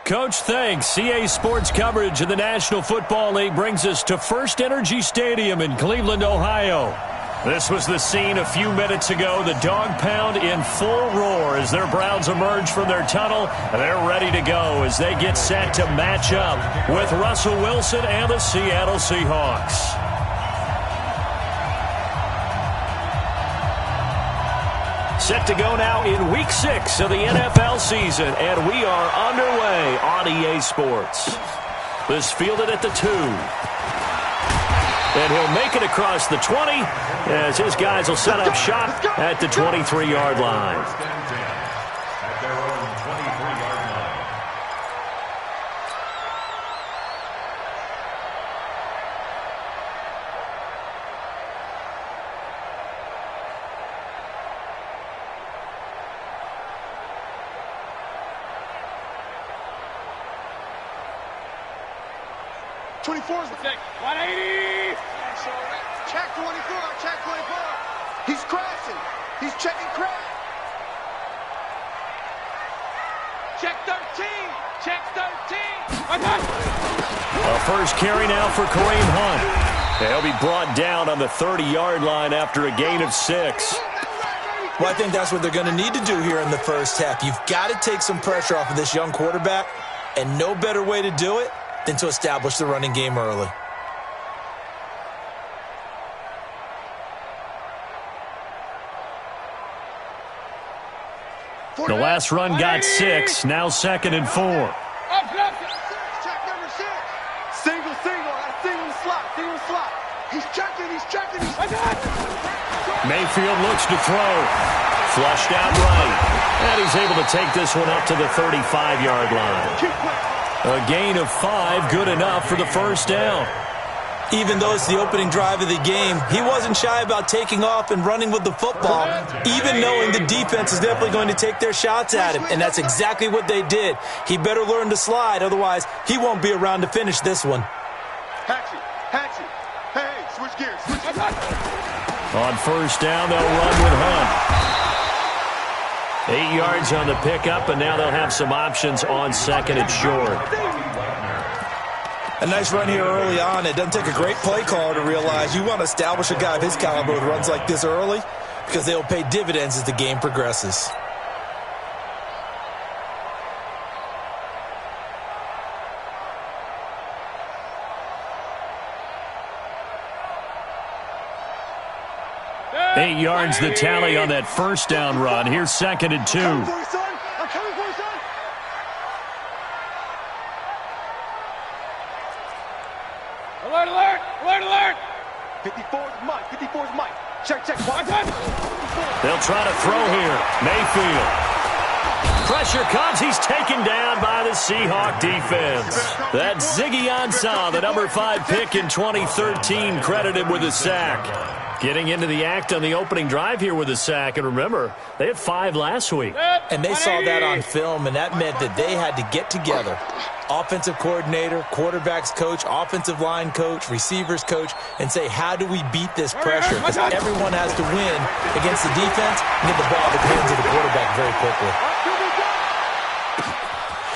Coach, thanks. CA Sports coverage of the National Football League brings us to First Energy Stadium in Cleveland, Ohio. This was the scene a few minutes ago. The dog pound in full roar as their Browns emerge from their tunnel. They're ready to go as they get set to match up with Russell Wilson and the Seattle Seahawks. Set to go now in Week 6 of the NFL season, and we are underway on EA Sports. This fielded at the 2. And he'll make it across the 20 as his guys will set up shop at the 23-yard line. Check 180. Check 24. Check 24. He's crashing. He's checking crash. Check 13. Check 13. A first carry now for Kareem Hunt. He'll be brought down on the 30-yard line after a gain of 6. Well, I think that's what they're going to need to do here in the first half. You've got to take some pressure off of this young quarterback, and no better way to do it than to establish the running game early. The last run got 6, now 2nd and 4. Check number 6. Single. Single slot. He's checking. Mayfield looks to throw. Flushed out right. And he's able to take this one up to the 35-yard line. A gain of 5, good enough for the first down. Even though it's the opening drive of the game, he wasn't shy about taking off and running with the football, even knowing the defense is definitely going to take their shots at him, and that's exactly what they did. He better learn to slide, otherwise he won't be around to finish this one. Hatchet. Hey, switch gears. On first down, they'll run with Hunt. 8 yards on the pickup, and now they'll have some options on 2nd and short. A nice run here early on. It doesn't take a great play caller to realize you want to establish a guy of his caliber with runs like this early because they'll pay dividends as the game progresses. Eight yards the tally on that first down run. Here's 2nd and 2. I'm coming for you, son. Alert. 54's Mike. Check. They'll try to throw here. Mayfield. Pressure comes. He's taken down by the Seahawk defense. That's Ziggy Ansah, the number 5 pick in 2013, credited with a sack. Getting into the act on the opening drive here with a sack. And remember, they had 5 last week. And they saw that on film, and that meant that they had to get together. Offensive coordinator, quarterbacks coach, offensive line coach, receivers coach, and say, how do we beat this pressure? Because everyone has to win against the defense and get the ball in the hands of the quarterback very quickly.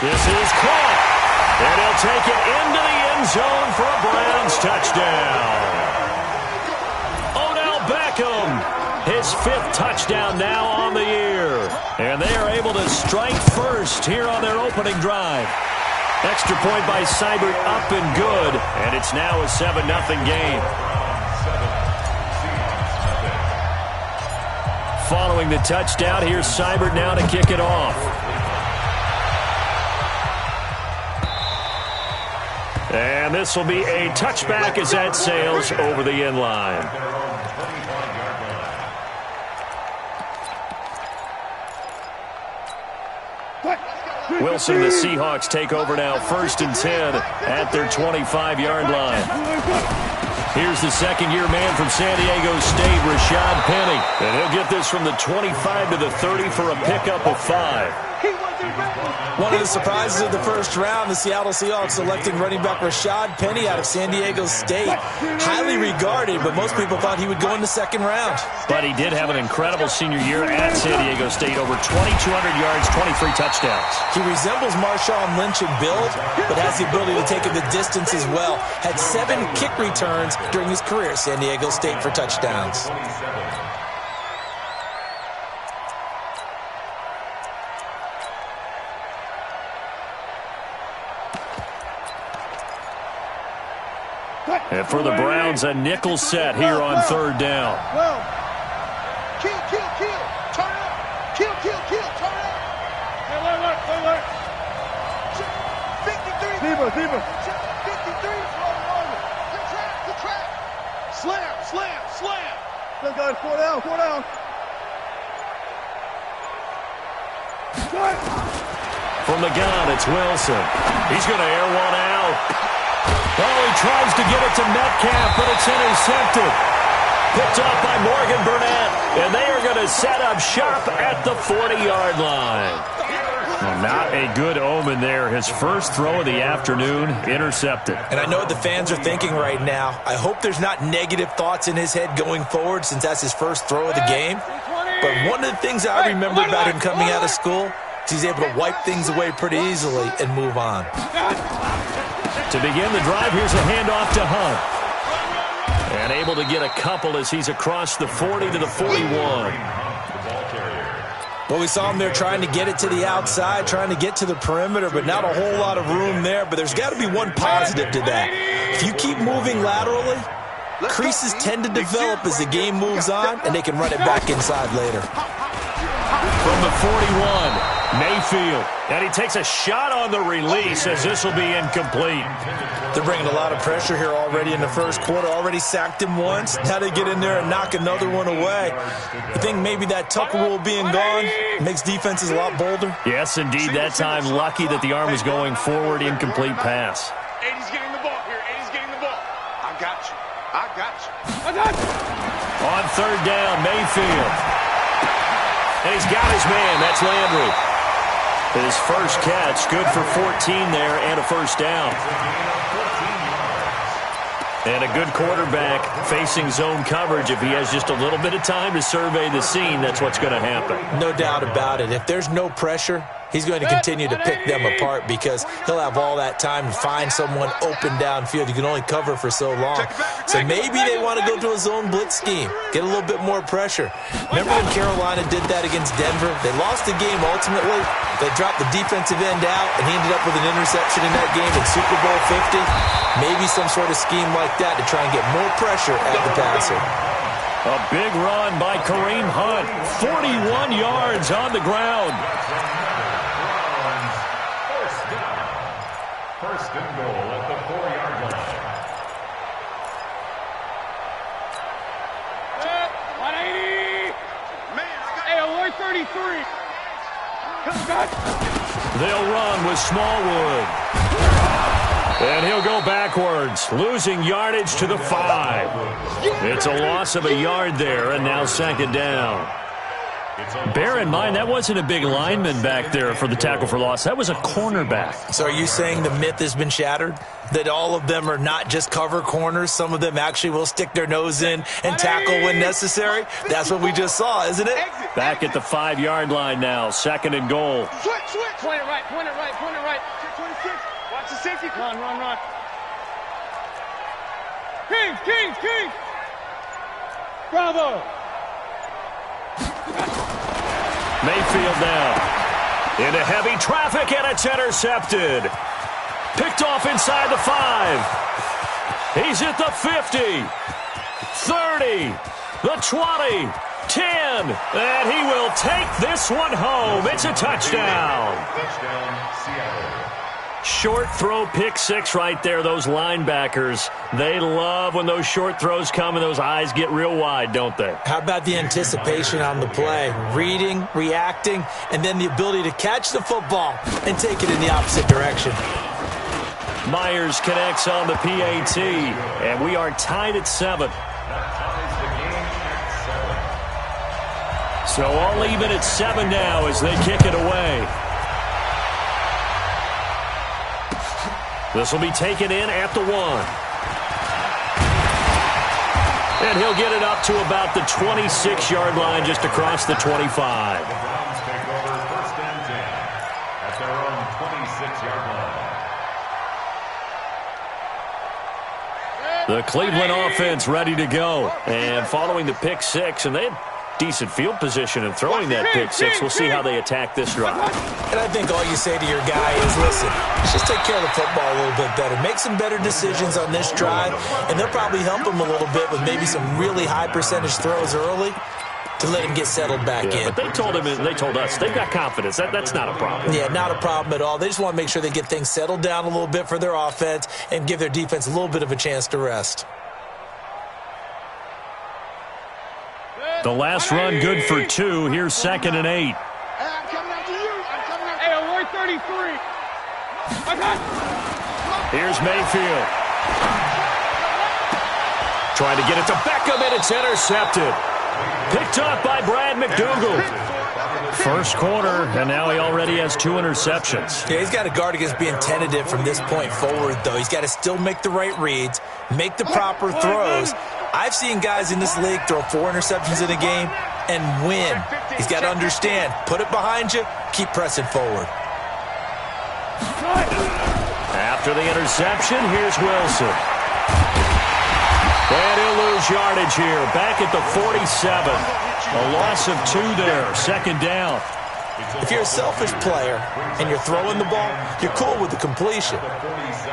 This is caught. And he'll take it into the end zone for a Browns touchdown. His 5th touchdown now on the year. And they are able to strike first here on their opening drive. Extra point by Seibert up and good. And it's now a 7-0 game. Following the touchdown, here's Seibert now to kick it off. And this will be a touchback as that sails over the end line. Wilson, the Seahawks take over now, 1st and 10 at their 25-yard line. Here's the second-year man from San Diego State, Rashad Penny. And he'll get this from the 25 to the 30 for a pickup of 5. One of the surprises of the first round, the Seattle Seahawks selecting running back Rashad Penny out of San Diego State. Highly regarded, but most people thought he would go in the second round. But he did have an incredible senior year at San Diego State. Over 2,200 yards, 23 touchdowns. He resembles Marshawn Lynch in build, but has the ability to take it the distance as well. Had 7 kick returns during his career at San Diego State for touchdowns. And for the Browns, a nickel set here on third down. Kill. Turn it up. Kill. Turn it up. Hey, look. 53. Zebra. 53 is rolling over. The track. Slam. Let's go. 4 down. From the gun, it's Wilson. He's going to air one out. Oh, he tries to get it to Metcalf, but it's intercepted. Picked off by Morgan Burnett, and they are going to set up shop at the 40-yard line. Well, not a good omen there. His first throw of the afternoon, intercepted. And I know what the fans are thinking right now. I hope there's not negative thoughts in his head going forward since that's his first throw of the game. But one of the things I remember about him coming out of school is he's able to wipe things away pretty easily and move on. To begin the drive, here's a handoff to Hunt. And able to get a couple as he's across the 40 to the 41. Well, we saw him there trying to get it to the outside, trying to get to the perimeter, but not a whole lot of room there. But there's got to be one positive to that. If you keep moving laterally, creases tend to develop as the game moves on, and they can run it back inside later. From the 41, Mayfield. And he takes a shot on the release as this will be incomplete. They're bringing a lot of pressure here already in the first quarter. Already sacked him once. Now they get in there and knock another one away. I think maybe that Tucker rule being gone makes defenses a lot bolder. Yes, indeed. That time lucky that the arm was going forward. Incomplete pass. 80's getting the ball here. 80's getting the ball. I got you. On third down, Mayfield. And he's got his man. That's Landry. His first catch, good for 14 there and a first down. And a good quarterback facing zone coverage. If he has just a little bit of time to survey the scene, that's what's going to happen. No doubt about it. If there's no pressure, he's going to continue to pick them apart because he'll have all that time to find someone open downfield. You can only cover for so long. So maybe they want to go to a zone blitz scheme, get a little bit more pressure. Remember when Carolina did that against Denver? They lost the game ultimately. They dropped the defensive end out, and he ended up with an interception in that game in Super Bowl 50. Maybe some sort of scheme like that to try and get more pressure at the passer. A big run by Kareem Hunt. 41 yards on the ground. First and goal at the 4-yard line. 180. Man, hey, alert 33. They'll run with Smallwood. And he'll go backwards, losing yardage to the 5. It's a loss of a yard there, and now second down. Bear in mind, that wasn't a big lineman back there for the tackle for loss. That was a cornerback. So are you saying the myth has been shattered? That all of them are not just cover corners? Some of them actually will stick their nose in and tackle when necessary? That's what we just saw, isn't it? Back at the 5-yard line now, second and goal. Switch. Point it right. 26. Watch the safety. Run. Kings. Bravo. Mayfield now into heavy traffic, and it's intercepted. Picked off inside the 5. He's at the 50, 30, the 20, 10, and he will take this one home. It's a touchdown. Touchdown, Seattle. Short throw, pick 6 right there. Those linebackers, they love when those short throws come and those eyes get real wide, don't they? How about the anticipation on the play? Reading, reacting, and then the ability to catch the football and take it in the opposite direction. Myers connects on the PAT, and we are tied at 7. So all even at 7 now as they kick it away. This will be taken in at the 1. And he'll get it up to about the 26-yard line, just across the 25. The Browns take over 1st and 10 at their own 26-yard line. The Cleveland offense ready to go. And following the pick 6, and they had decent field position in throwing that pick 6. We'll see how they attack this drive. And I think all you say to your guy is, listen, just take care of the football a little bit better. Make some better decisions on this drive, and they'll probably help him a little bit with maybe some really high percentage throws early to let him get settled back in. But they told him, and they told us, they've got confidence. That's not a problem. Yeah, not a problem at all. They just want to make sure they get things settled down a little bit for their offense and give their defense a little bit of a chance to rest. The last run good for 2. Here's 2nd and 8. I'm coming after you. I'm coming after you. Hey, 133. Here's Mayfield. Trying to get it to Beckham, and it's intercepted. Picked up by Brad McDougal. First quarter, and now he already has 2 interceptions. Yeah, he's got to guard against being tentative from this point forward, though. He's got to still make the right reads, make the proper throws. I've seen guys in this league throw 4 interceptions in a game and win. He's got to understand, put it behind you, keep pressing forward. After the interception, here's Wilson. And he'll lose yardage here, back at the 47. A loss of 2 there, 2nd down. If you're a selfish player and you're throwing the ball, you're cool with the completion.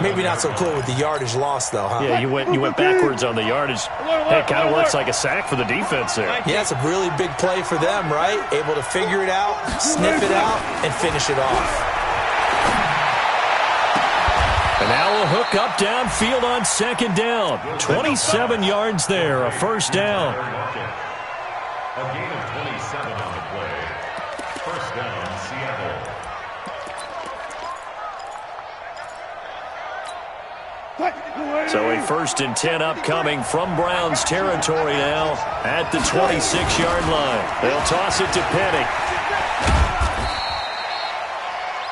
Maybe not so cool with the yardage loss, though, huh? Yeah, you went backwards on the yardage. Hey, it kind of works like a sack for the defense there. Yeah, it's a really big play for them, right? Able to figure it out, sniff it out, and finish it off. And now we'll hook up downfield on 2nd down. 27 yards there, a 1st down. A gain of 27 on the play. 1st down, Seattle. So a 1st and 10 upcoming from Browns territory now at the 26-yard line. They'll toss it to Penny.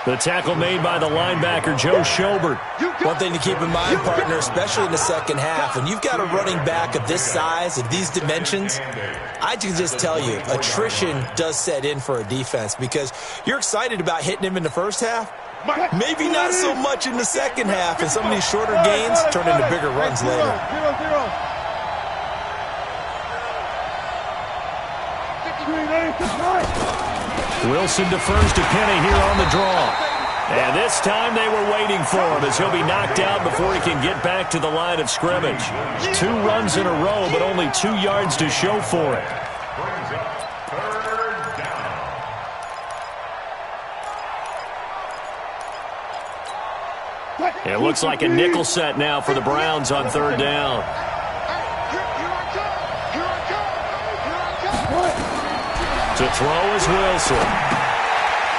The tackle made by the linebacker, Joe Schobert. One thing to keep in mind, partner, especially in the second half, when you've got a running back of this size, of these dimensions, I can just tell you, attrition does set in for a defense because you're excited about hitting him in the first half. Maybe not so much in the second half, and some of these shorter gains turn into bigger runs later. 0-0. Wilson defers to Penny here on the draw. And this time they were waiting for him as he'll be knocked out before he can get back to the line of scrimmage. 2 runs in a row, but only 2 yards to show for it. Brings up 3rd down. It looks like a nickel set now for the Browns on 3rd down. To throw is Wilson.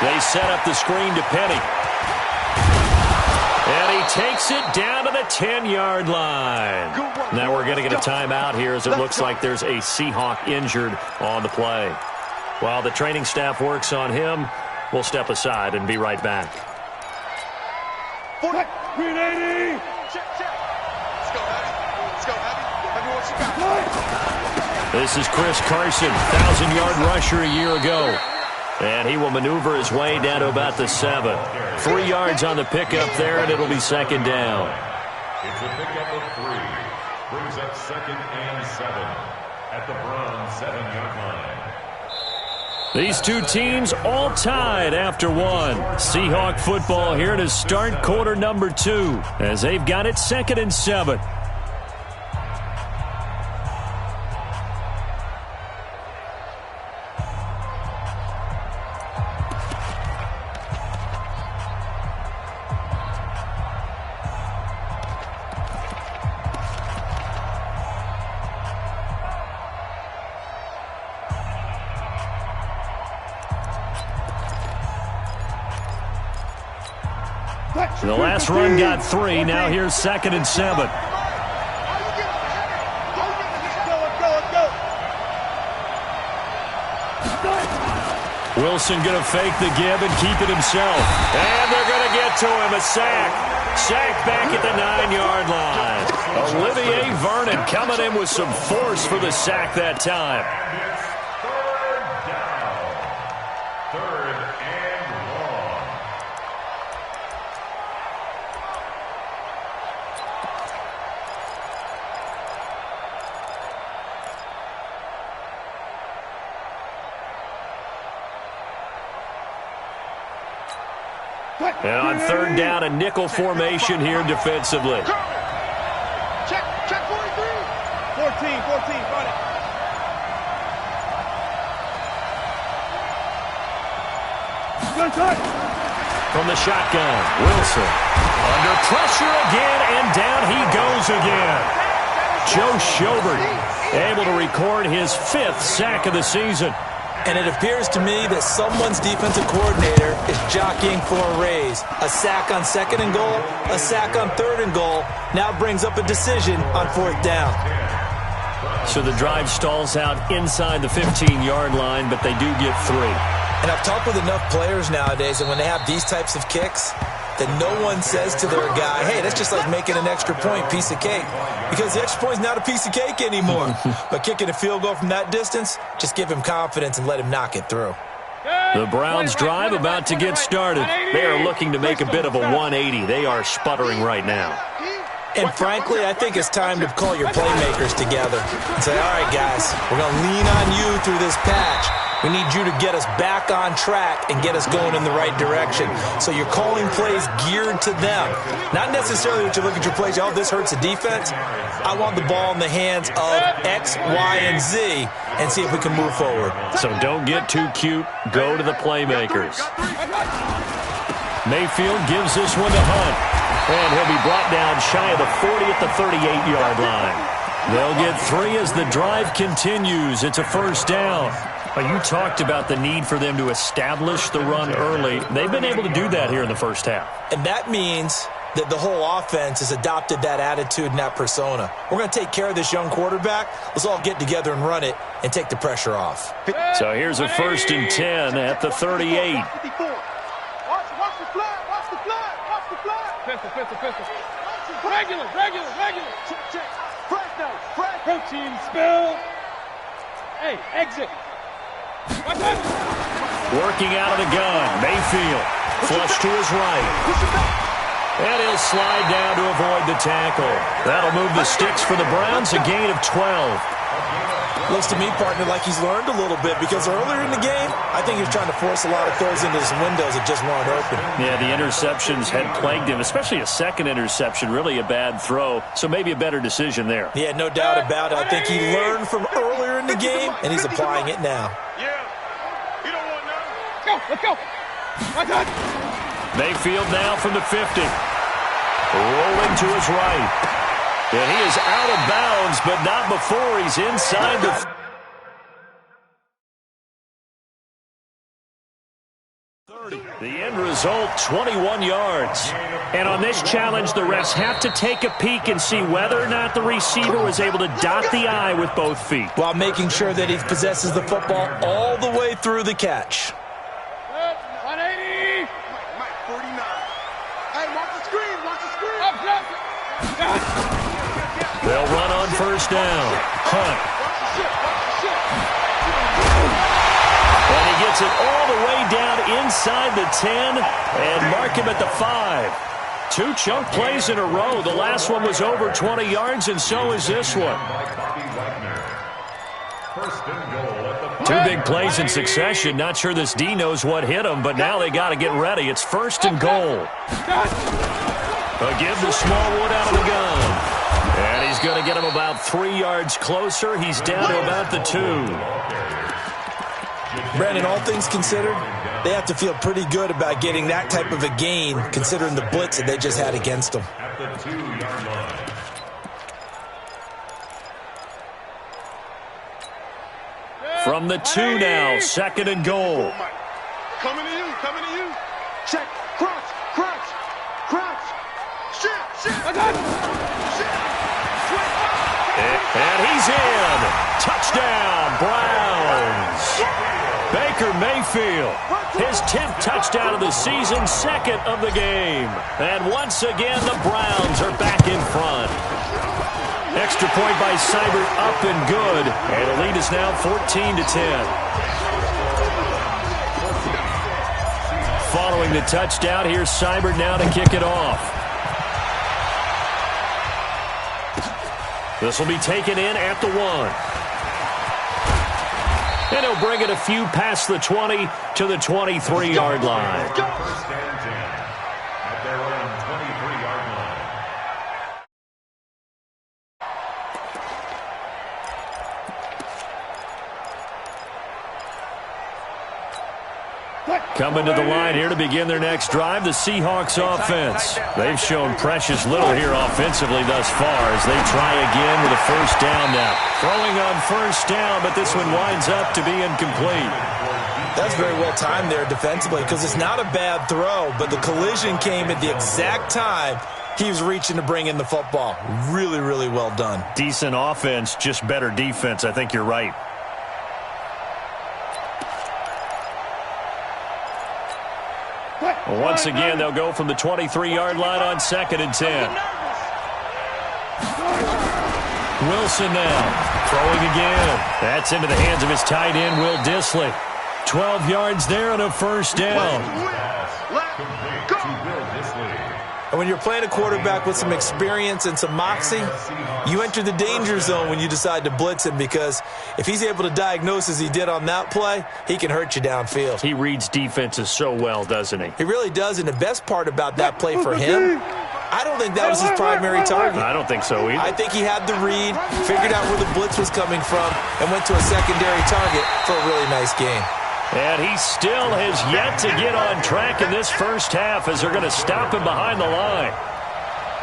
They set up the screen to Penny. And he takes it down to the 10-yard line. Now we're going to get a timeout here as it looks like there's a Seahawk injured on the play. While the training staff works on him, we'll step aside and be right back. 380. Check. Let's go, Abby. Let me what you got. This is Chris Carson, 1,000-yard rusher a year ago. And he will maneuver his way down to about the 7. 3 yards on the pickup there, and it'll be 2nd down. It's a pickup of 3. Brings up 2nd and 7 at the Browns 7-yard line. These two teams all tied after 1. Seahawk football here to start quarter number 2 as they've got it 2nd and 7. The last run got 3. Now here's 2nd and 7. Wilson going to fake the give and keep it himself. And they're going to get to him. A sack. Sack back at the 9-yard line. Olivier Vernon coming in with some force for the sack that time. And on third down, a nickel formation here defensively. Check 43. 14, got it. From the shotgun, Wilson. Under pressure again, and down he goes again. Joe Schobert able to record his 5th sack of the season. And it appears to me that someone's defensive coordinator is jockeying for a raise. A sack on 2nd and goal, a sack on 3rd and goal, now brings up a decision on 4th down. So the drive stalls out inside the 15-yard line, but they do get 3. And I've talked with enough players nowadays, and when they have these types of kicks, that no one says to their guy, hey, that's just like making an extra point, piece of cake. Because the extra point is not a piece of cake anymore. But kicking a field goal from that distance, just give him confidence and let him knock it through. The Browns drive about to get started. They are looking to make a bit of a 180. They are sputtering right now. And frankly, I think it's time to call your playmakers together and say, all right, guys, we're going to lean on you through this patch. We need you to get us back on track and get us going in the right direction. So you're calling plays geared to them. Not necessarily that you look at your plays, oh, this hurts the defense. I want the ball in the hands of X, Y, and Z and see if we can move forward. So don't get too cute. Go to the playmakers. Mayfield gives this one to Hunt. And he'll be brought down shy of the 40 at the 38-yard line. They'll get 3 as the drive continues. It's a 1st down. You talked about the need for them to establish the run early. They've been able to do that here in the first half. And that means that the whole offense has adopted that attitude and that persona. We're going to take care of this young quarterback. Let's all get together and run it and take the pressure off. So here's a 1st and 10 at the 38. Watch the flag. Pistol. Regular. Check. Fresh now. Protein spill. Hey, exit. Working out of the gun. Mayfield. Flush to his right. And he'll slide down to avoid the tackle. That'll move the sticks for the Browns, a gain of 12. Looks to me, partner, like he's learned a little bit because earlier in the game, I think he was trying to force a lot of throws into some windows that just weren't open. Yeah, the interceptions had plagued him, especially a second interception, really a bad throw. So maybe a better decision there. Yeah, no doubt about it. I think he learned from earlier in the game, and he's applying it now. Yeah. You don't want none. Let's go. Mayfield now from the 50. Rolling to his right. And he is out of bounds, but not before he's inside the 30. The end result, 21 yards. And on this challenge, the refs have to take a peek and see whether or not the receiver was able to dot the I with both feet. While making sure that he possesses the football all the way through the catch. 180. Mike 49. Hey, watch the screen. They'll run on 1st down. Hunt. And he gets it all the way down inside the 10 and mark him at the 5. 2 chunk plays in a row. The last one was over 20 yards, and so is this one. 2 big plays in succession. Not sure this D knows what hit him, but now they got to get ready. It's 1st and goal. Again, the Smallwood out of the gun. And he's going to get him about 3 yards closer. He's down to about the 2. Brandon, all things considered, they have to feel pretty good about getting that type of a gain, considering the blitz that they just had against them. At the 2-yard line. From the 2 now, 2nd and goal. Coming to you. Check. Crouch. Shit. And he's in. Touchdown, Browns. Baker Baker Mayfield. His 10th touchdown of the season, second of the game. And once again, the Browns are back in front. Extra point by Seibert, up and good. And the lead is now 14-10. Following the touchdown, here's Seibert now to kick it off. This will be taken in at the 1. And he'll bring it a few past the 20 to the 23-yard line. First and 10 at their own 23-yard line. Coming to the line here to begin their next drive, the Seahawks offense. They've shown precious little here offensively thus far as they try again with a first down now. Throwing on first down, but this one winds up to be incomplete. That's very well timed there defensively because it's not a bad throw, but the collision came at the exact time he was reaching to bring in the football. Really, really well done. Decent offense, just better defense. I think you're right. Once again, they'll go from the 23-yard line on 2nd and 10. Wilson now throwing again. That's into the hands of his tight end, Will Dissly. 12 yards there and a first down. And when you're playing a quarterback with some experience and some moxie, you enter the danger zone when you decide to blitz him because if he's able to diagnose as he did on that play, he can hurt you downfield. He reads defenses so well, doesn't he? He really does, and the best part about that play for him, I don't think that was his primary target. I don't think so either. I think he had the read, figured out where the blitz was coming from, and went to a secondary target for a really nice game. And he still has yet to get on track in this first half as they're going to stop him behind the line.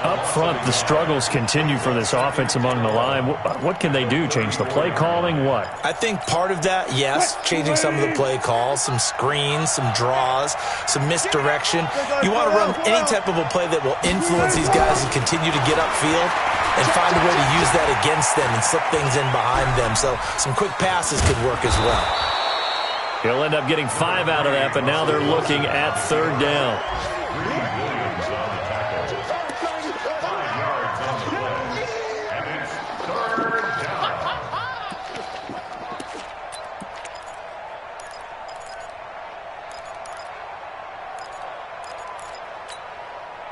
Up front, the struggles continue for this offense among the line. What can they do? Change the play calling? What? I think part of that, yes, changing some of the play calls, some screens, some draws, some misdirection. You want to run any type of a play that will influence these guys and continue to get upfield and find a way to use that against them and slip things in behind them. So some quick passes could work as well. He'll end up getting 5 out of that, but now they're looking at 3rd down.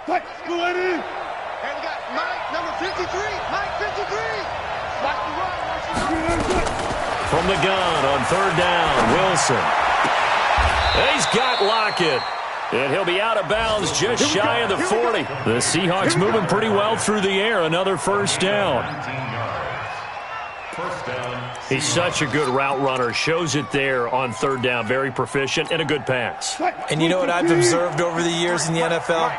And we got Mike, number 53. Mike, 53. Mike, the run. From the gun on 3rd down, Wilson. He's got Lockett. And he'll be out of bounds just shy of the 40. The Seahawks moving pretty well through the air. Another first down. He's such a good route runner. Shows it there on 3rd down. Very proficient and a good pass. And you know what I've observed over the years in the NFL?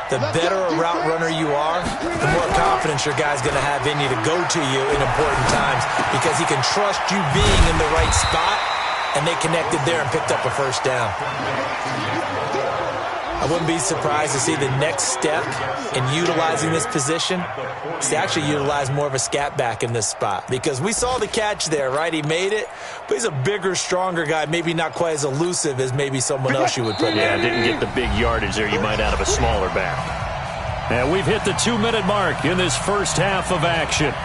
The better a route runner you are, the more confidence your guy's going to have in you to go to you in important times because he can trust you being in the right spot, and they connected there and picked up a first down. I wouldn't be surprised to see the next step in utilizing this position is to actually utilize more of a scat back in this spot because we saw the catch there, right? He made it, but he's a bigger, stronger guy, maybe not quite as elusive as maybe someone else you would put in. Yeah, didn't get the big yardage there you might out of a smaller back. And we've hit the 2-minute mark in this first half of action.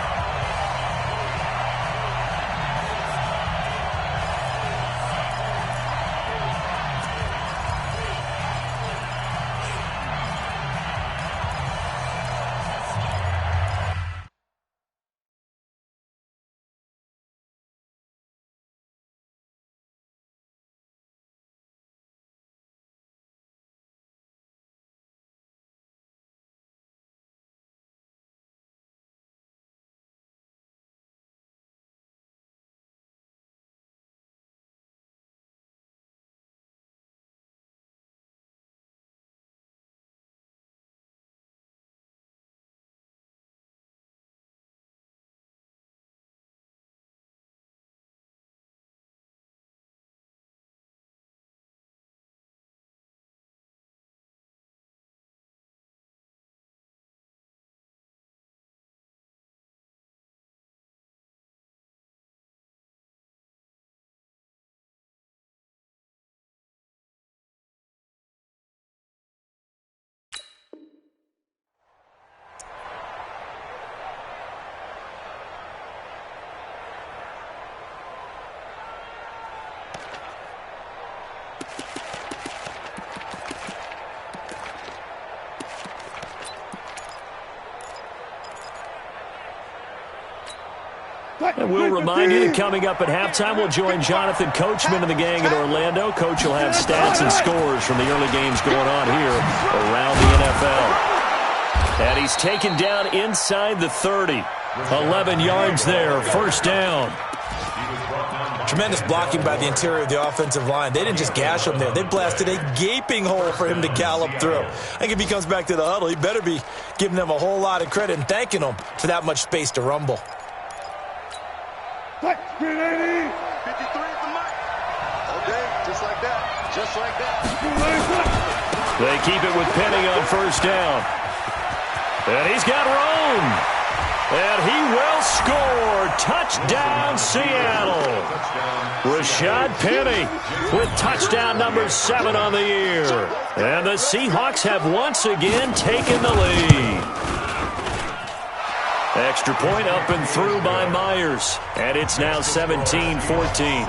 And we'll remind you that coming up at halftime, we'll join Jonathan Coachman and the gang in Orlando. Coach will have stats and scores from the early games going on here around the NFL. And he's taken down inside the 30. 11 yards there, first down. Tremendous blocking by the interior of the offensive line. They didn't just gash him there. They blasted a gaping hole for him to gallop through. I think if he comes back to the huddle, he better be giving them a whole lot of credit and thanking them for that much space to rumble. 53 for Mike. Okay, just like that. Just like that. They keep it with Penny on first down. And he's got room. And he will score. Touchdown, Seattle. Rashad Penny with touchdown number 7 on the year. And the Seahawks have once again taken the lead. Extra point up and through by Myers. And it's now 17-14.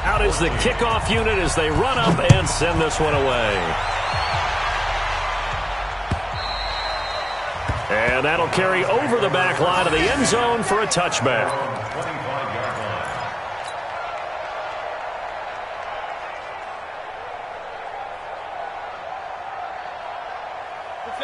Out is the kickoff unit as they run up and send this one away. And that'll carry over the back line of the end zone for a touchback.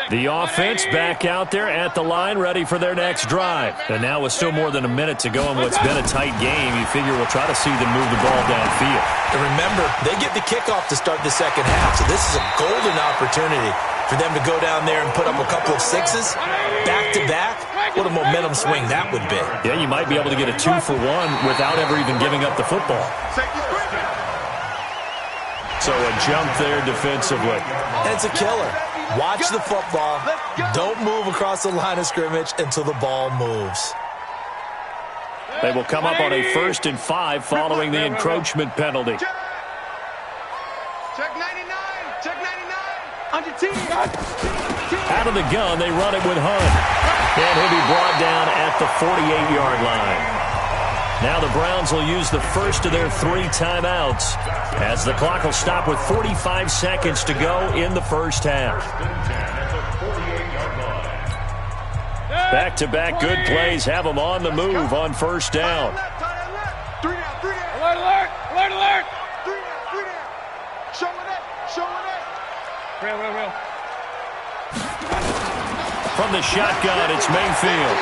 The offense back out there at the line, ready for their next drive. And now with still more than a minute to go in what's been a tight game, you figure we'll try to see them move the ball downfield. And remember, they get the kickoff to start the second half, so this is a golden opportunity for them to go down there and put up a couple of sixes back-to-back. What a momentum swing that would be. Yeah, you might be able to get a 2-for-1 without ever even giving up the football. So a jump there defensively. And it's a killer. Watch the football. Don't move across the line of scrimmage until the ball moves. They will come up on a 1st and 5 following the encroachment penalty. Check 99. Check 99. On your team. Out of the gun, they run it with Hunt. And he'll be brought down at the 48-yard line. Now the Browns will use the first of their 3 timeouts as the clock will stop with 45 seconds to go in the first half. Back-to-back good plays have them on the move on first down. 3 down. Alert, alert. Alert, alert. 3 down. Showing it. Real. From the shotgun, it's Mayfield.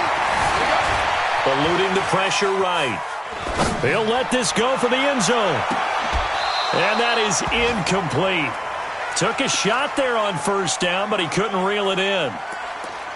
Eluding the pressure right. He'll let this go for the end zone. And that is incomplete. Took a shot there on first down, but he couldn't reel it in.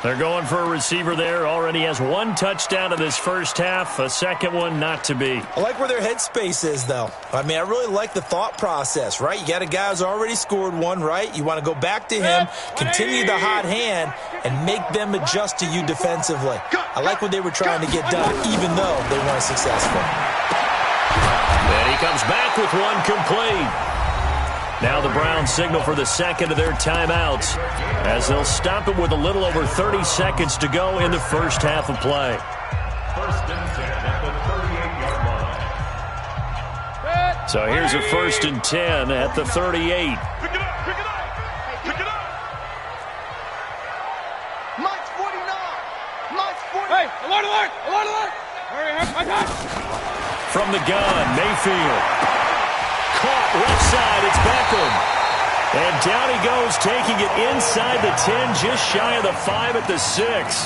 They're going for a receiver there. Already has 1 touchdown in this first half. A second one not to be. I like where their headspace is, though. I mean, I really like the thought process, right? You got a guy who's already scored 1, right? You want to go back to him, continue the hot hand, and make them adjust to you defensively. I like what they were trying to get done, even though they weren't successful. And he comes back with 1 complete. Now the Browns signal for the second of their timeouts as they'll stop it with a little over 30 seconds to go in the first half of play. 1st and 10 at the 38-yard line. So here's a 1st and 10 at the 38. Pick it up. Mike's 49. Hey, alert. Hurry, I got it. From the gun, Mayfield. Caught left side, it's Beckham. And down he goes, taking it inside the 10, just shy of the 5 at the 6.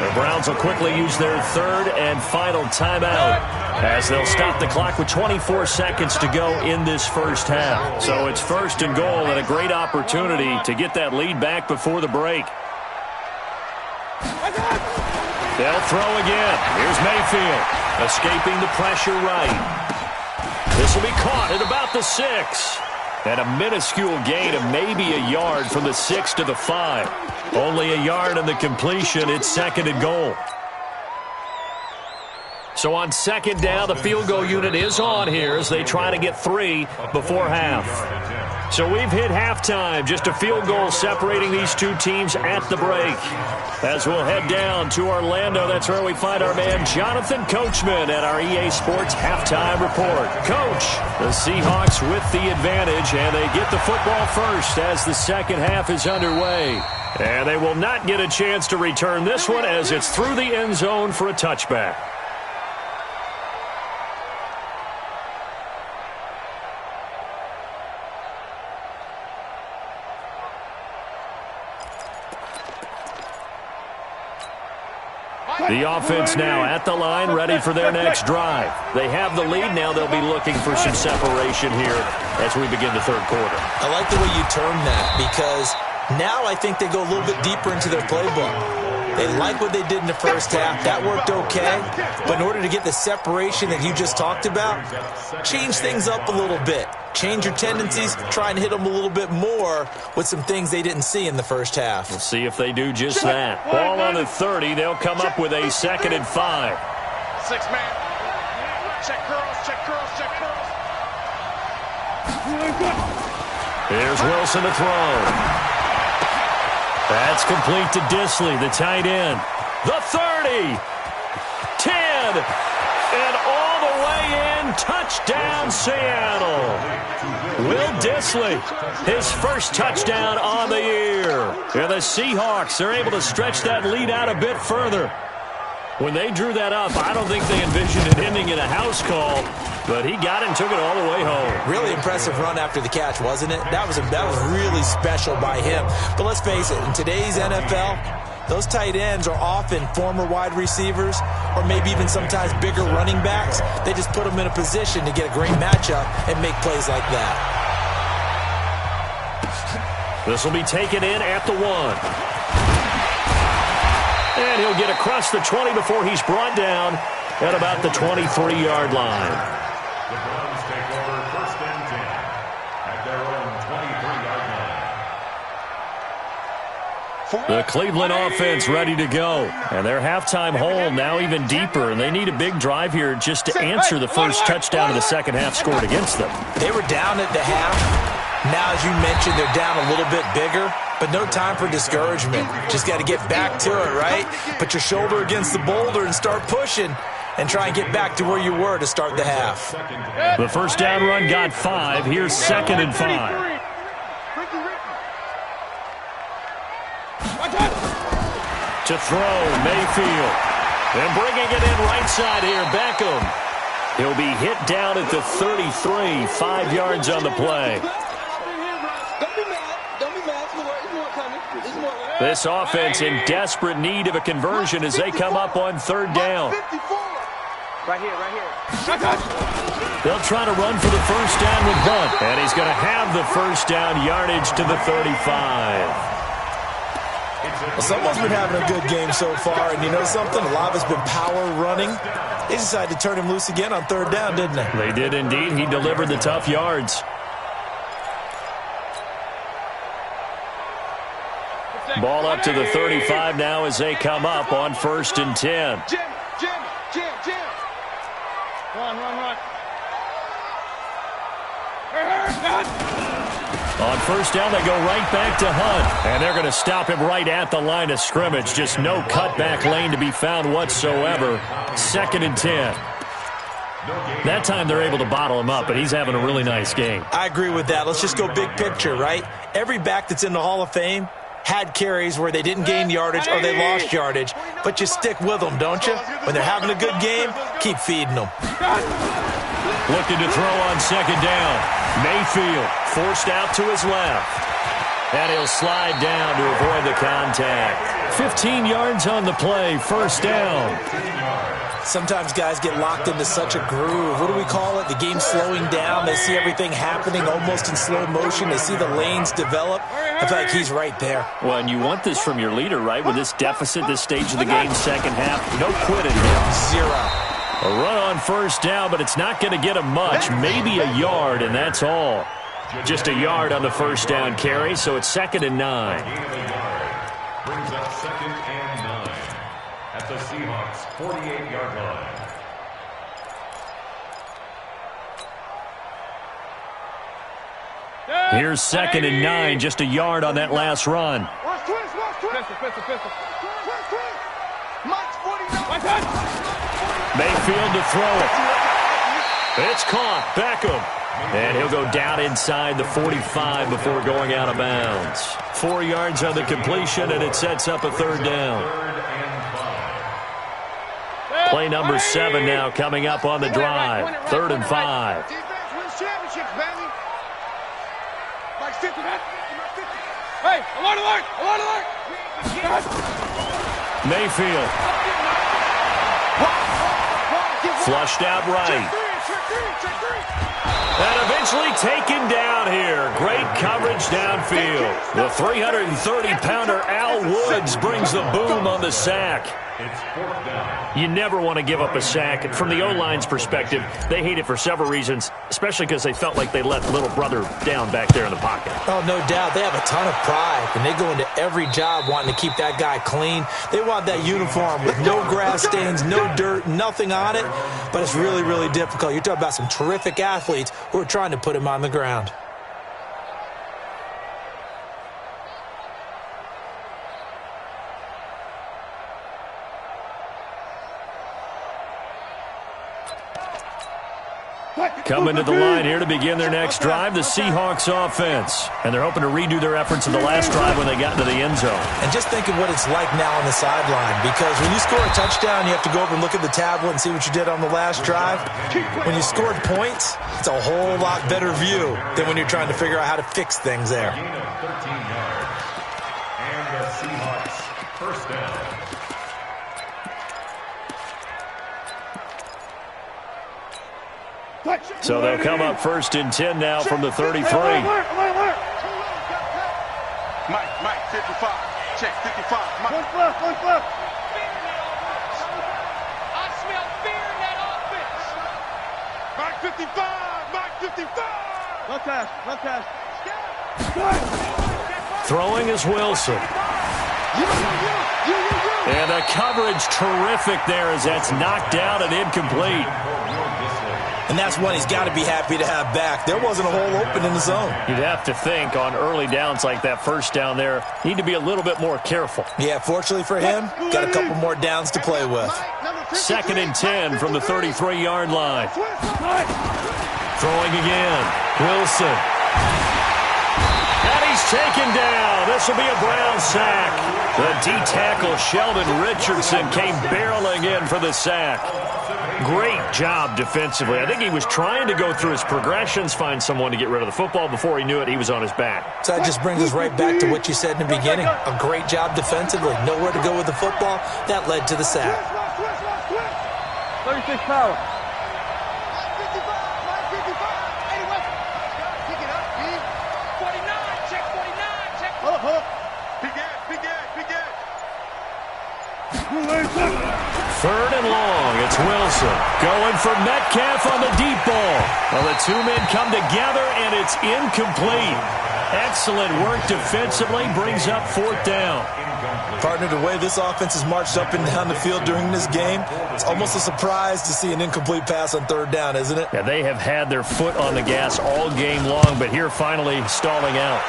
The Browns will quickly use their 3rd and final timeout as they'll stop the clock with 24 seconds to go in this first half. So it's 1st and goal and a great opportunity to get that lead back before the break. They'll throw again. Here's Mayfield, escaping the pressure right. This will be caught at about the 6. And a minuscule gain of maybe a yard from the 6 to the 5. Only a yard on the completion. It's 2nd and goal. So on second down, the field goal unit is on here as they try to get 3 before half. So we've hit halftime. Just a field goal separating these two teams at the break. As we'll head down to Orlando, that's where we find our man Jonathan Coachman at our EA Sports Halftime Report. Coach, the Seahawks with the advantage, and they get the football first as the second half is underway. And they will not get a chance to return this one as it's through the end zone for a touchback. The offense now at the line, ready for their next drive. They have the lead. Now they'll be looking for some separation here as we begin the third quarter. I like the way you term that because now I think they go a little bit deeper into their playbook. They like what they did in the first half. That worked okay. But in order to get the separation that you just talked about, change things up a little bit. Change your tendencies, try and hit them a little bit more with some things they didn't see in the first half. We'll see if they do just that. Ball on the 30. They'll come up with a 2nd and 5. 6-man. Check curls, check curls, check curls. Here's Wilson to throw. That's complete to Disley, the tight end. The 30. 10. And all the way in. Touchdown, Seattle. Will Disley, his first touchdown on the year. And the Seahawks are able to stretch that lead out a bit further. When they drew that up, I don't think they envisioned it ending in a house call, but he got it and took it all the way home. Really impressive run after the catch, wasn't it? That was really special by him. But let's face it, in today's NFL, those tight ends are often former wide receivers or maybe even sometimes bigger running backs. They just put them in a position to get a great matchup and make plays like that. This will be taken in at the 1. And he'll get across the 20 before he's brought down at about the 23-yard line. The Browns take over 1st and 10 at their own 23-yard line. The Cleveland offense ready to go. And their halftime hole now even deeper. And they need a big drive here just to answer the first touchdown of the second half scored against them. They were down at the half. Now, as you mentioned, they're down a little bit bigger. But no time for discouragement. Just got to get back to it, right? Put your shoulder against the boulder and start pushing and try and get back to where you were to start the half. The first down run got 5. Here's 2nd and 5. To throw, Mayfield. And bringing it in right side here, Beckham. He'll be hit down at the 33, 5 yards on the play. This offense in desperate need of a conversion as they come up on 3rd down. Right here. They'll try to run for the first down with Hunt. And he's going to have the first down yardage to the 35. Well, someone's been having a good game so far, and you know something? A lot of it's been power running. They decided to turn him loose again on 3rd down, didn't they? They did indeed. He delivered the tough yards. Ball up to the 35 now as they come up on 1st and 10. Jim. Run. On 1st down, they go right back to Hunt. And they're going to stop him right at the line of scrimmage. Just no cutback lane to be found whatsoever. 2nd and 10. That time they're able to bottle him up, and he's having a really nice game. I agree with that. Let's just go big picture, right? Every back that's in the Hall of Fame had carries where they didn't gain yardage or they lost yardage, but you stick with them, don't you? When they're having a good game, keep feeding them. Looking to throw on 2nd down. Mayfield forced out to his left. And he'll slide down to avoid the contact. 15 yards on the play, 1st down. Sometimes guys get locked into such a groove. What do we call it? The game's slowing down. They see everything happening almost in slow motion. They see the lanes develop. I feel like he's right there. Well, and you want this from your leader, right? With this deficit, this stage of the game, second half, no quitting here. 0. A run on 1st down, but it's not going to get him much. Maybe a yard, and that's all. Just a yard on the 1st down carry, so it's 2nd and 9. Brings up 2nd and 9 at the Seahawks 48-yard line. Here's 2nd and 9, just a yard on that last run. Watch twist, watch twist. Pistol. Twist. Mike's 49. Mayfield to throw it. It's caught. Beckham. And he'll go down inside the 45 before going out of bounds. 4 yards on the completion, and it sets up a 3rd down. Play number 7 now coming up on the drive. 3rd and 5. Defense wins championships, baby. Mike's 50. Hey, alert. Mayfield. Flushed out right. And eventually taken down here. Great coverage downfield. The 330-pounder Al Woods brings the boom on the sack. You never want to give up a sack. From the O-line's perspective, they hate it for several reasons, especially because they felt like they let little brother down back there in the pocket. Oh, no doubt. They have a ton of pride, and they go into every job wanting to keep that guy clean. They want that uniform with no grass stains, no dirt, nothing on it, but it's really, really difficult. You're talking about some terrific athletes who are trying to put him on the ground. Coming to the line here to begin their next drive, the Seahawks offense. And they're hoping to redo their efforts in the last drive when they got into the end zone. And just think of what it's like now on the sideline, because when you score a touchdown, you have to go over and look at the tablet and see what you did on the last drive. When you scored points, it's a whole lot better view than when you're trying to figure out how to fix things there. Gain of 13 yards. And the Seahawks first down. So they'll come up 1st and 10 now from the 33. Mike, 55. Check, 55. Mike. One flip. I smell fear in that offense. Mike, 55. Left hash. Throwing is Wilson. And the coverage terrific there as that's knocked down and incomplete. And that's one he's got to be happy to have back. There wasn't a hole open in the zone. You'd have to think on early downs like that first down there, need to be a little bit more careful. Yeah, fortunately for him, got a couple more downs to play with. 2nd and 10 from the 33-yard line. Throwing again. Wilson. And he's taken down. This will be a Brown sack. The D-tackle Sheldon Richardson came barreling in for the sack. Great job defensively. I think he was trying to go through his progressions, find someone to get rid of the football. Before he knew it, he was on his back. So that just brings us right back to what you said in the beginning. A great job defensively. Nowhere to go with the football. That led to the sack. 36 power. Third and long. It's Wilson going for Metcalf on the deep ball. Well, the two men come together, and it's incomplete. Excellent work defensively. Brings up 4th down. Partner, the way this offense has marched up and down the field during this game, it's almost a surprise to see an incomplete pass on 3rd down, isn't it? Yeah, they have had their foot on the gas all game long, but here finally stalling out.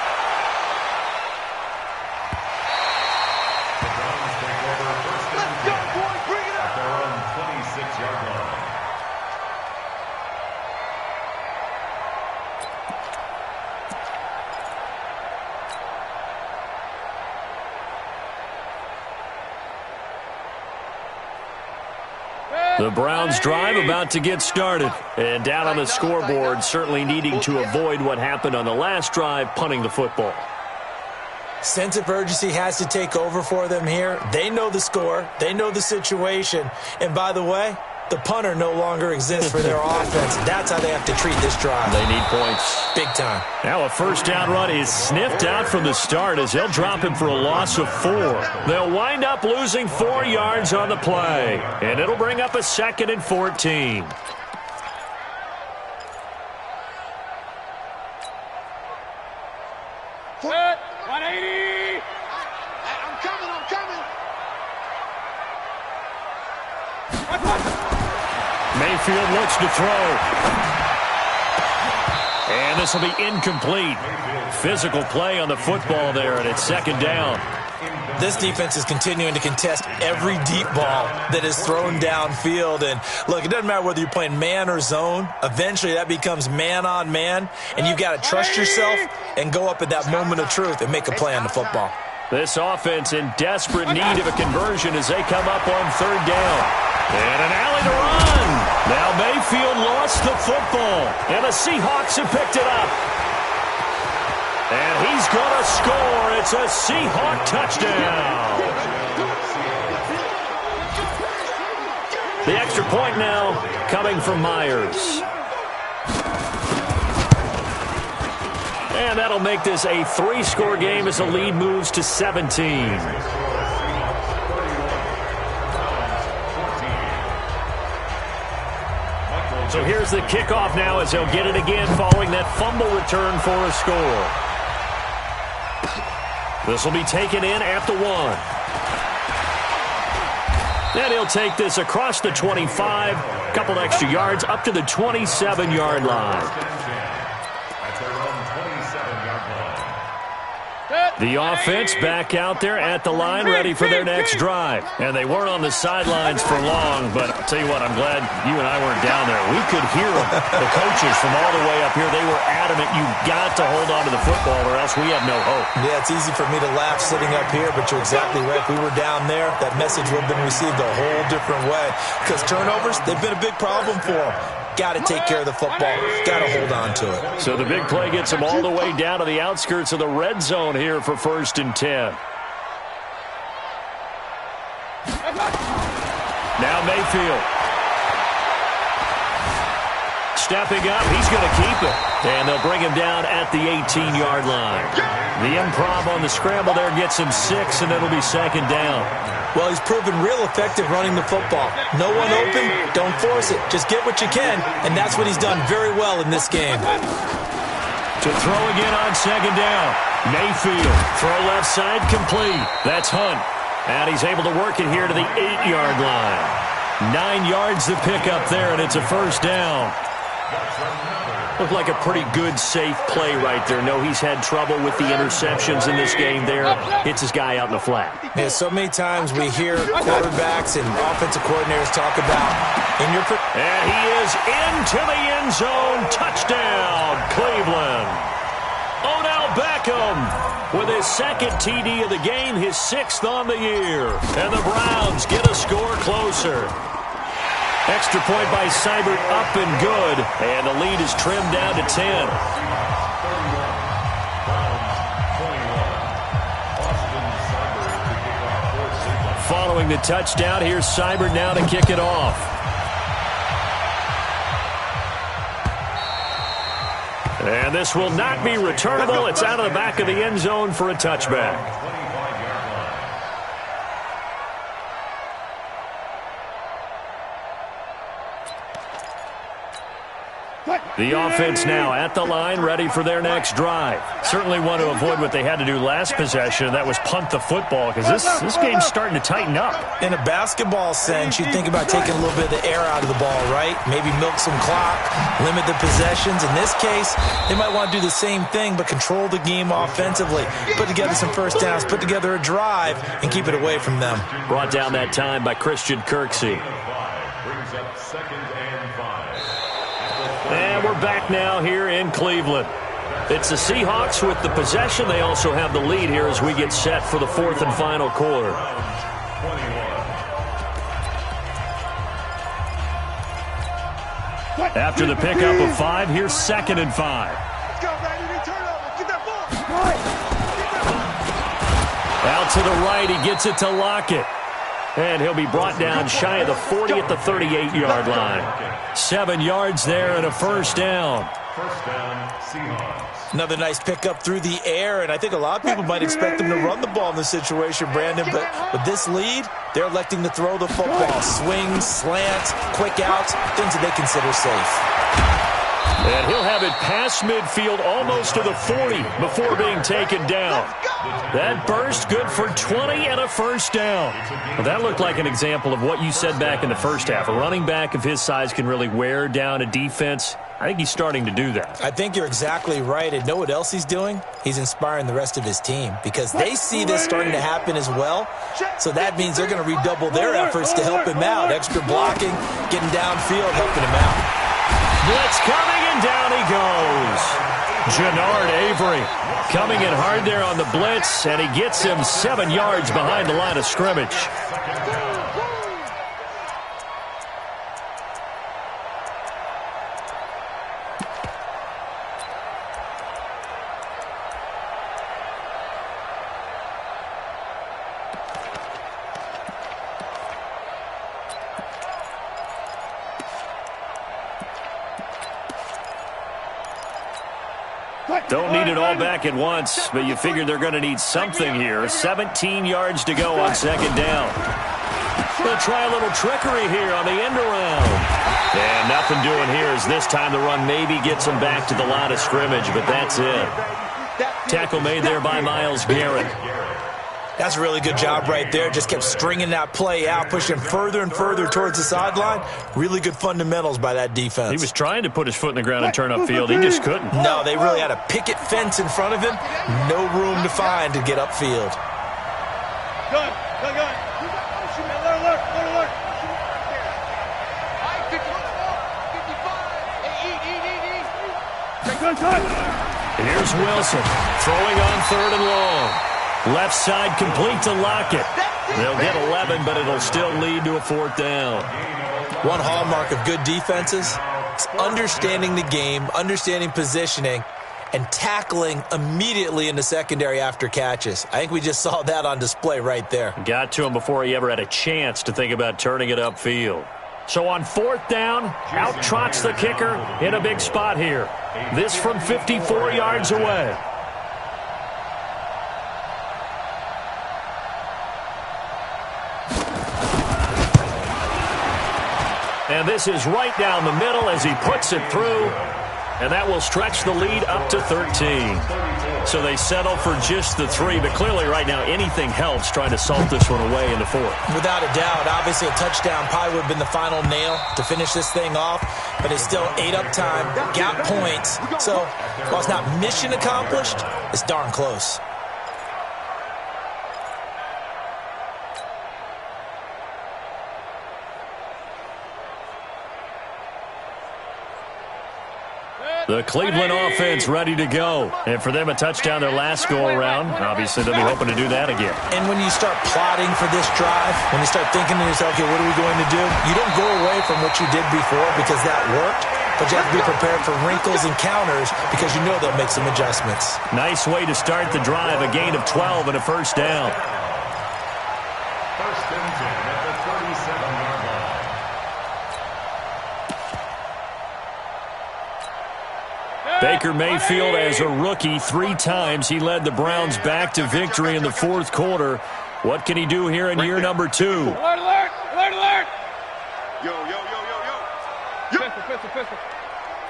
The Browns drive about to get started. And down on the scoreboard, certainly needing to avoid what happened on the last drive, punting the football. Sense of urgency has to take over for them here. They know the score. They know the situation. And by the way, the punter no longer exists for their offense. That's how they have to treat this drive. They need points. Big time. Now a 1st down run is sniffed out from the start as they'll drop him for a loss of 4. They'll wind up losing 4 yards on the play. And it'll bring up a 2nd and 14. Set, 180. I'm coming. Mayfield looks to throw. And this will be incomplete. Physical play on the football there, and it's second down. This defense is continuing to contest every deep ball that is thrown downfield. And, look, it doesn't matter whether you're playing man or zone. Eventually, that becomes man-on-man, and you've got to trust yourself and go up at that moment of truth and make a play on the football. This offense in desperate need of a conversion as they come up on third down. And an alley to run. Now Mayfield lost the football, and the Seahawks have picked it up. And he's going to score. It's a Seahawk touchdown. The extra point now coming from Myers. And that'll make this a 3-score game as the lead moves to 17. So here's the kickoff now as they'll get it again following that fumble return for a score. This will be taken in at the 1. And he'll take this across the 25, a couple extra yards up to the 27-yard line. The offense back out there at the line, ready for their next drive. And they weren't on the sidelines for long, but I'll tell you what, I'm glad you and I weren't down there. We could hear them. The coaches from all the way up here, they were adamant, you've got to hold on to the football or else we have no hope. Yeah, it's easy for me to laugh sitting up here, but you're exactly right. If we were down there, that message would have been received a whole different way. Because turnovers, they've been a big problem for them. Got to take care of the football. Got to hold on to it. So the big play gets them all the way down to the outskirts of the red zone here for 1st and 10. Now Mayfield. Stepping up, he's going to keep it. And they'll bring him down at the 18-yard line. The improv on the scramble there gets him 6, and it'll be second down. Well, he's proven real effective running the football. No one open, don't force it. Just get what you can, and that's what he's done very well in this game. To throw again on second down. Mayfield, throw left side, complete. That's Hunt. And he's able to work it here to the 8-yard line. 9 yards to pick up there, and it's a first down. Looked like a pretty good, safe play right there. No, he's had trouble with the interceptions in this game there. Hits his guy out in the flat. Yeah, so many times we hear quarterbacks and offensive coordinators talk about in your... And he is into the end zone. Touchdown, Cleveland. Odell Beckham with his second TD of the game, his 6th on the year. And the Browns get a score closer. Extra point by Seibert up and good. And the lead is trimmed down to 10. Following the touchdown, here's Seibert now to kick it off. And this will not be returnable. It's out of the back of the end zone for a touchback. The offense now at the line, ready for their next drive. Certainly want to avoid what they had to do last possession, and that was punt the football, because this game's starting to tighten up. In a basketball sense, you think about taking a little bit of the air out of the ball, right? Maybe milk some clock, limit the possessions. In this case, they might want to do the same thing, but control the game offensively. Put together some first downs, put together a drive, and keep it away from them. Brought down that time by Christian Kirksey. And we're back now here in Cleveland. It's the Seahawks with the possession. They also have the lead here as we get set for the 4th and final quarter. After the pickup of 5, here's 2nd and 5. Let's go, baby. Turn over. Get that ball. Out to the right, he gets it to Lockett. And he'll be brought down shy of the 40 at the 38-yard line. 7 yards there and a first down. First down, Seahawks. Another nice pickup through the air, and I think a lot of people might expect them to run the ball in this situation, Brandon, but with this lead, they're electing to throw the football. Swings, slants, quick outs, things that they consider safe. And he'll have it past midfield almost to the 40 before being taken down. That burst good for 20 and a first down. Well, that looked like an example of what you said back in the first half. A running back of his size can really wear down a defense. I think he's starting to do that. I think you're exactly right. And know what else he's doing? He's inspiring the rest of his team because they see this starting to happen as well. So that means they're going to redouble their efforts to help him out. Extra blocking, getting downfield, helping him out. Blitz coming, and down he goes. Jannard Avery coming in hard there on the blitz, and he gets him 7 yards behind the line of scrimmage. Don't need it all back at once, but you figure they're going to need something here. 17 yards to go on second down. They'll try a little trickery here on the end around. And nothing doing here as this time the run maybe gets them back to the line of scrimmage, but that's it. Tackle made there by Myles Garrett. That's a really good job right there. Just kept stringing that play out, pushing further and further towards the sideline. Really good fundamentals by that defense. He was trying to put his foot in the ground and turn upfield. He just couldn't. No, they really had a picket fence in front of him. No room to find to get upfield. Good. Alert. 55. Here's Wilson throwing on 3rd and long. Left side complete to Lockett. They'll get 11, but it'll still lead to a 4th down. One hallmark of good defenses is understanding the game, understanding positioning, and tackling immediately in the secondary after catches. I think we just saw that on display right there. Got to him before he ever had a chance to think about turning it upfield. So on 4th down, out trots the kicker in a big spot here. This from 54 yards away. And this is right down the middle as he puts it through. And that will stretch the lead up to 13. So they settle for just the 3. But clearly right now anything helps trying to salt this one away in the 4th. Without a doubt. Obviously a touchdown probably would have been the final nail to finish this thing off. But it's still 8 up time, got points. So while it's not mission accomplished, it's darn close. The Cleveland offense ready to go. And for them, a touchdown their last go-around. Obviously, they'll be hoping to do that again. And when you start plotting for this drive, when you start thinking to yourself, okay, what are we going to do? You don't go away from what you did before because that worked, but you have to be prepared for wrinkles and counters because you know they'll make some adjustments. Nice way to start the drive, a gain of 12 and a 1st down. 1st and 10 at the 37-yard line. Baker Mayfield, as a rookie, 3 times he led the Browns back to victory in the 4th quarter. What can he do here in year number 2? Alert. Yo. Pistol.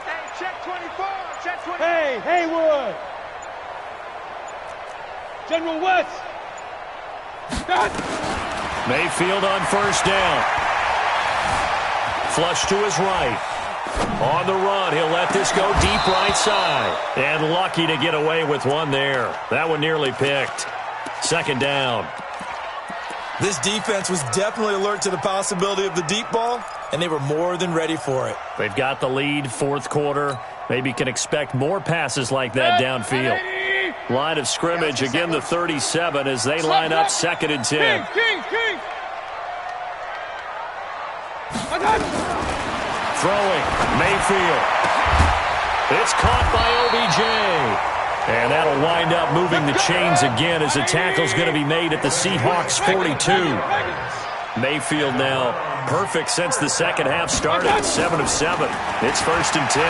Hey, check 24. Hey, Haywood. General West. Mayfield on 1st down. Flush to his right. On the run, he'll let this go deep right side. And lucky to get away with one there. That one nearly picked. 2nd down. This defense was definitely alert to the possibility of the deep ball, and they were more than ready for it. They've got the lead, 4th quarter. Maybe can expect more passes like that downfield. Line of scrimmage, again the 37 as they line up 2nd and 10. King. Throwing, Mayfield. It's caught by OBJ. And that'll wind up moving the chains again as the tackle's going to be made at the Seahawks 42. Mayfield now perfect since the second half started, 7 of 7. It's 1st and 10.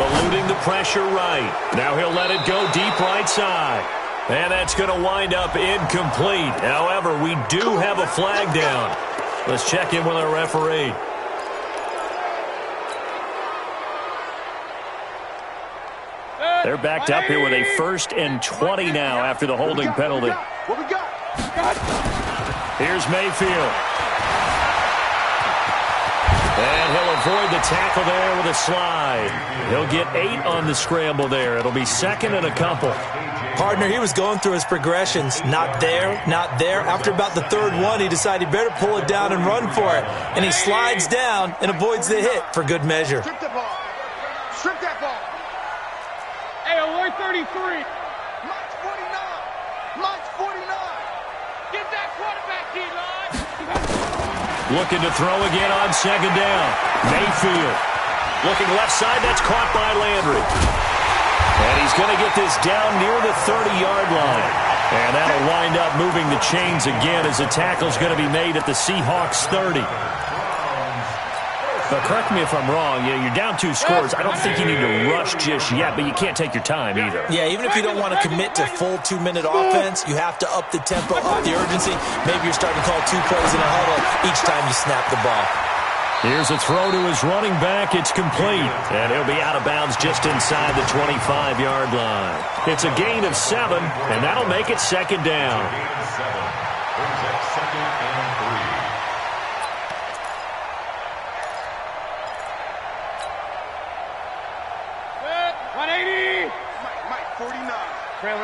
Eluding the pressure right. Now he'll let it go deep right side. And that's going to wind up incomplete. However, we do have a flag down. Let's check in with our referee. They're backed up here with a 1st and 20 now after the holding penalty. What we got? Here's Mayfield. And he'll avoid the tackle there with a slide. He'll get 8 on the scramble there. It'll be second and a couple. Partner, he was going through his progressions. Not there, not there. After about the third one, he decided he better pull it down and run for it. And he slides down and avoids the hit for good measure. Strip the ball. Strip that ball. Hey, alert 33. Mike's 49. Mike's 49. Get that quarterback, D-line. Looking to throw again on second down. Mayfield. Looking left side. That's caught by Landry. And he's going to get this down near the 30-yard line. And that'll wind up moving the chains again as the tackle's going to be made at the Seahawks 30. But correct me if I'm wrong, you're down 2 scores. I don't think you need to rush just yet, but you can't take your time either. Yeah, even if you don't want to commit to full 2-minute offense, you have to up the tempo, up the urgency. Maybe you're starting to call 2 plays in a huddle each time you snap the ball. Here's a throw to his running back. It's complete. And he'll be out of bounds just inside the 25-yard line. It's a gain of 7, and that'll make it second down. Gain of 7. Brings up second and 3. Mike 49. Real.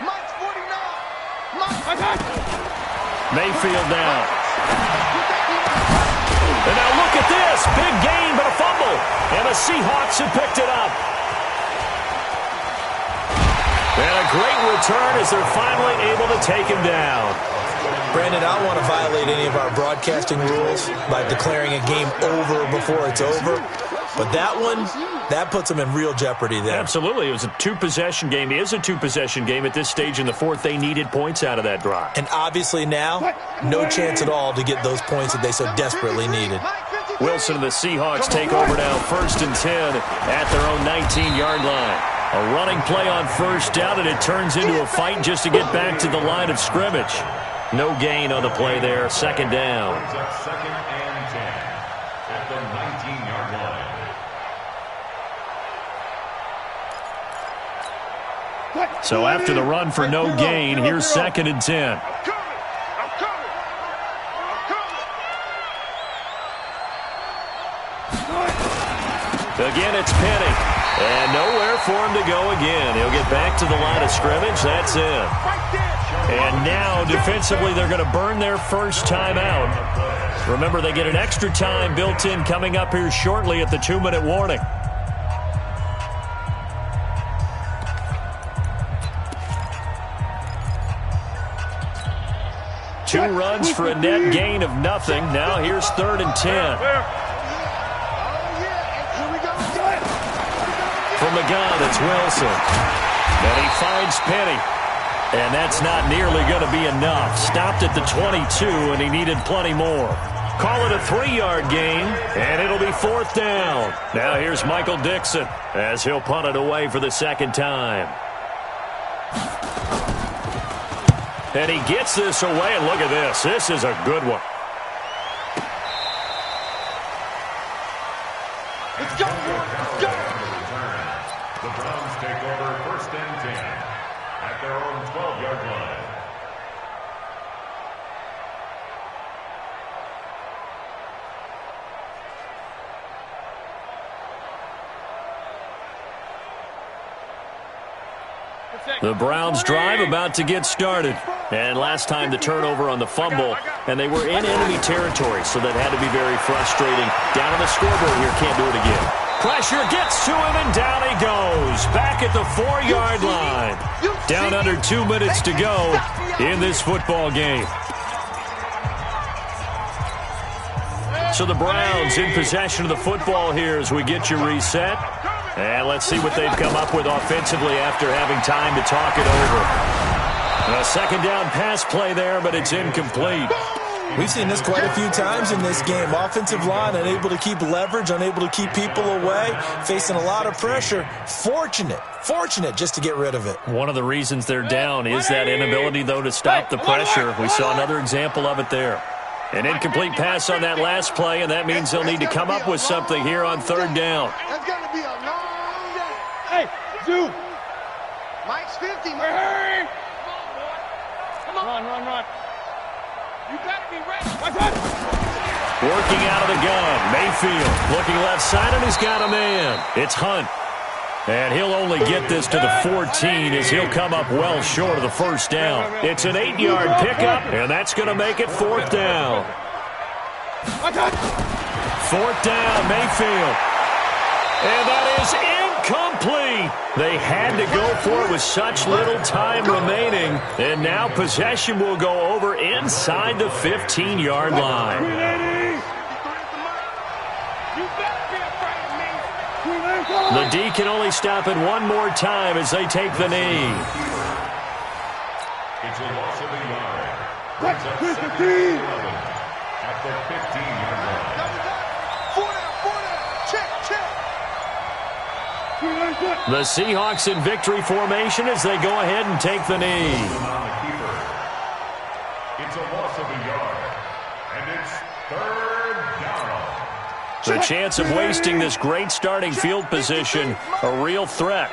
Mike's 49. Mayfield now. And now look at this. Big gain, but a fumble. And the Seahawks have picked it up. And a great return as they're finally able to take him down. Brandon, I don't want to violate any of our broadcasting rules by declaring a game over before it's over. But that one, that puts them in real jeopardy there. Absolutely. It was a 2-possession game. It is a 2-possession game at this stage in the fourth. They needed points out of that drive. And obviously now, no chance at all to get those points that they so desperately needed. Wilson and the Seahawks take over now, 1st and 10 at their own 19-yard line. A running play on first down, and it turns into a fight just to get back to the line of scrimmage. No gain on the play there, second down. Brings up second and 10 at the 19-yard line. So after the run for no gain, here's second and 10. Again, it's Penny. And nowhere for him to go again. He'll get back to the line of scrimmage. That's it. And now, defensively, they're going to burn their first time out. Remember, they get an extra time built in coming up here shortly at the 2-minute warning. Two runs for a net gain of nothing. Now here's 3rd and 10. From the gun, it's Wilson. And he finds Penny. And that's not nearly going to be enough. Stopped at the 22, and he needed plenty more. Call it a 3-yard gain, and it'll be 4th down. Now here's Michael Dixon as he'll punt it away for the second time. And he gets this away, and look at this. This is a good one. Let's go. Let's go. The Browns take over 1st and 10 at their own 12-yard line. The Browns drive about to get started. And last time the turnover on the fumble, and they were in enemy territory, so that had to be very frustrating. Down on the scoreboard here, can't do it again. Pressure gets to him, and down he goes. Back at the 4-yard line. Down under 2 minutes to go in this football game. So the Browns in possession of the football here as we get you reset. And let's see what they've come up with offensively after having time to talk it over. A second down pass play there, but it's incomplete. We've seen this quite a few times in this game. Offensive line unable to keep leverage, unable to keep people away, facing a lot of pressure. Fortunate just to get rid of it. One of the reasons they're down is that inability, though, to stop the pressure. We saw another example of it there. An incomplete pass on that last play, and that means they'll need to come up with something here on 3rd down. That's going to be a long day. Hey, Zoo. Mike's 50. Hurry. Come on, run. You got to be ready. Working out of the gun. Mayfield looking left side, and he's got a man. It's Hunt. And he'll only get this to the 14 as he'll come up well short of the first down. It's an 8-yard pickup, and that's going to make it 4th down. 4th down, Mayfield. And that is incomplete. They had to go for it with such little time remaining. And now possession will go over inside the 15-yard line. The D can only stop it one more time as they take the knee. It's a loss of a yard. Brings up 2nd and 11 at the 15-yard line. The Seahawks in victory formation as they go ahead and take the knee. It's a loss of a yard, and it's 3rd down. The chance of wasting this great starting field position, a real threat.